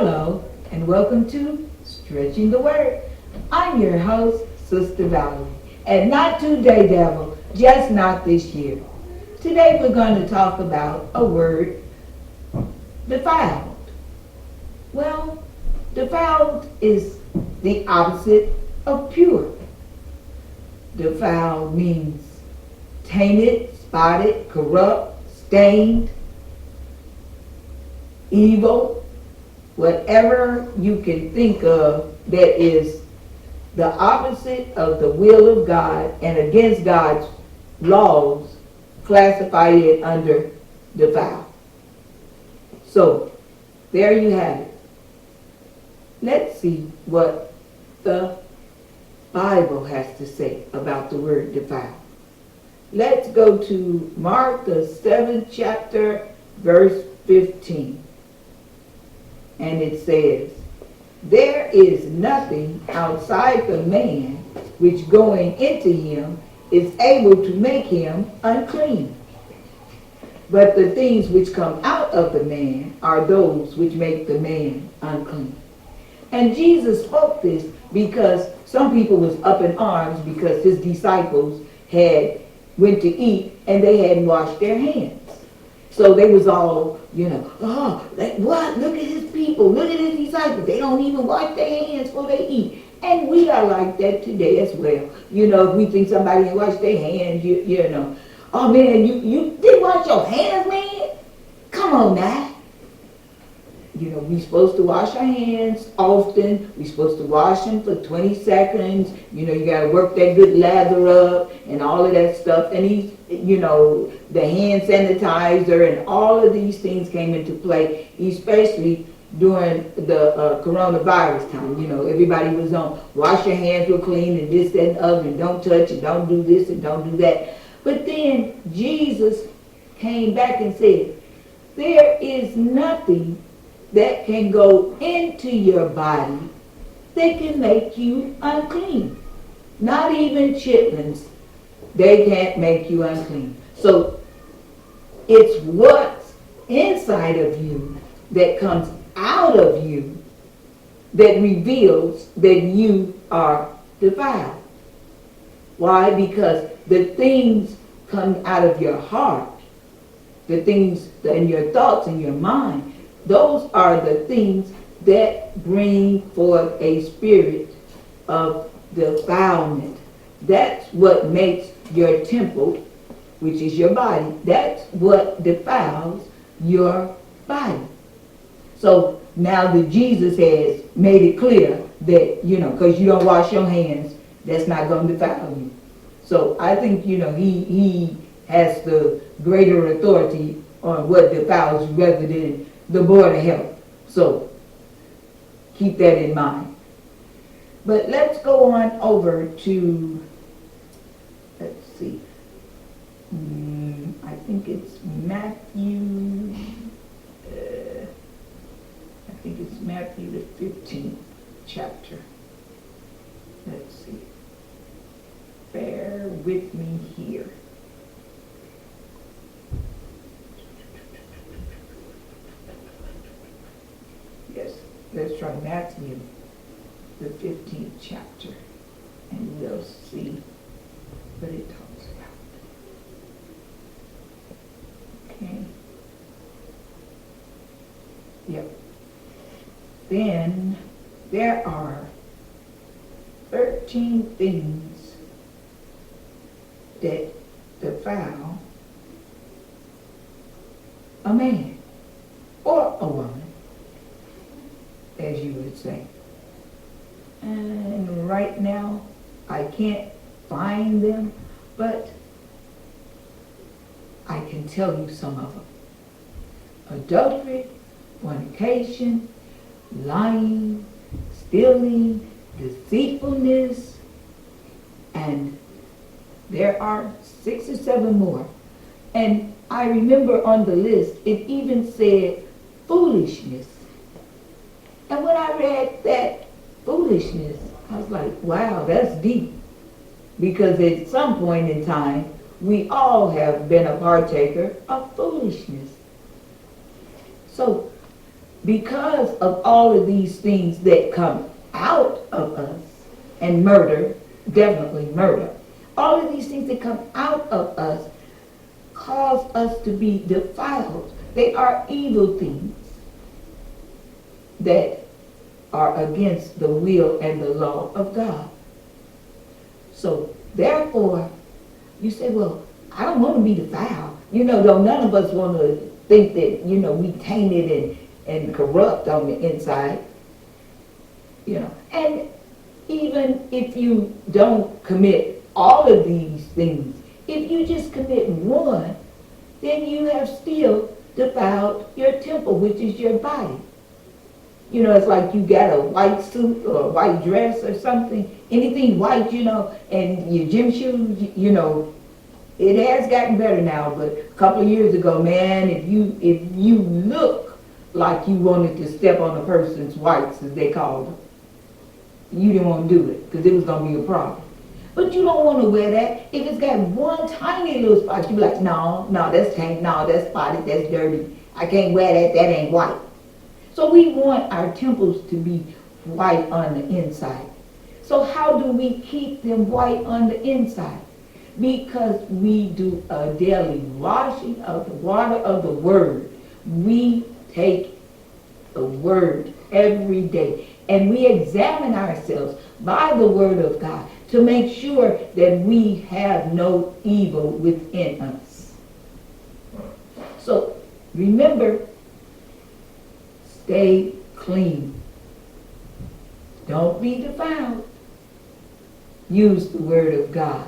Hello, and welcome to Stretching the Word. I'm your host, Sister Valerie, and not today, devil, just not this year. Today we're going to talk about a word, defiled. Well, defiled is the opposite of pure. Defiled means tainted, spotted, corrupt, stained, evil, whatever you can think of that is the opposite of the will of God and against God's laws, classify it under defiled. So, there you have it. Let's see what the Bible has to say about the word defiled. Let's go to Mark, the 7th chapter, verse 15. And it says, "There is nothing outside the man which going into him is able to make him unclean. But the things which come out of the man are those which make the man unclean." And Jesus spoke this because some people was up in arms because his disciples had went to eat and they hadn't washed their hands. So they was all, oh, what? Look at his people. Look at his disciples. They don't even wash their hands before they eat. And we are like that today as well. If we think somebody ain't washed their hands, oh man, you didn't wash your hands, man? Come on now. We supposed to wash our hands often. We supposed to wash them for 20 seconds. You got to work that good lather up and all of that stuff. And the hand sanitizer and all of these things came into play, especially during the coronavirus time. Everybody was on, wash your hands real clean and this, that, and other, and don't touch and don't do this and don't do that. But then Jesus came back and said, there is nothing that can go into your body that can make you unclean. Not even chitlins. They can't make you unclean. So it's what's inside of you that comes out of you that reveals that you are defiled. Why? Because the things come out of your heart, the things in your thoughts and your mind, those are the things that bring forth a spirit of defilement. That's what makes your temple, which is your body, that's what defiles your body. So now that Jesus has made it clear that, because you don't wash your hands, that's not going to defile you. So I think, he has the greater authority on what defiles you rather than the Board of Health. So keep that in mind. But let's go on over to, let's see, I think it's Matthew, the 15th chapter. Let's see. Bear with me here. Yes, let's try Matthew, the 15th chapter, and we'll see what it talks about. Okay. Yep. Then there are 13 things that defile a man or a woman, as you would say. And right now, I can't find them, but I can tell you some of them. Adultery, fornication, lying, stealing, deceitfulness, and there are 6 or 7 more. And I remember on the list, it even said foolishness. And when I read that foolishness, I was like, wow, that's deep. Because at some point in time, we all have been a partaker of foolishness. So because of all of these things that come out of us, and murder, definitely murder, all of these things that come out of us cause us to be defiled. They are evil things that are against the will and the law of God. So therefore, you say, well, I don't want to be defiled. Though none of us want to think that, we tainted and corrupt on the inside. And even if you don't commit all of these things, if you just commit one, then you have still defiled your temple, which is your body. It's like you got a white suit or a white dress or something, anything white, and your gym shoes, it has gotten better now, but a couple of years ago, man, if you look like you wanted to step on a person's whites, as they called them, you didn't want to do it because it was going to be a problem. But you don't want to wear that. If it's got one tiny little spot, you be like, no, that's taint, no, that's spotted, that's dirty. I can't wear that, that ain't white. So we want our temples to be white on the inside. So how do we keep them white on the inside? Because we do a daily washing of the water of the Word. We take the Word every day, and we examine ourselves by the Word of God to make sure that we have no evil within us. So remember, stay clean. Don't be defiled. Use the Word of God.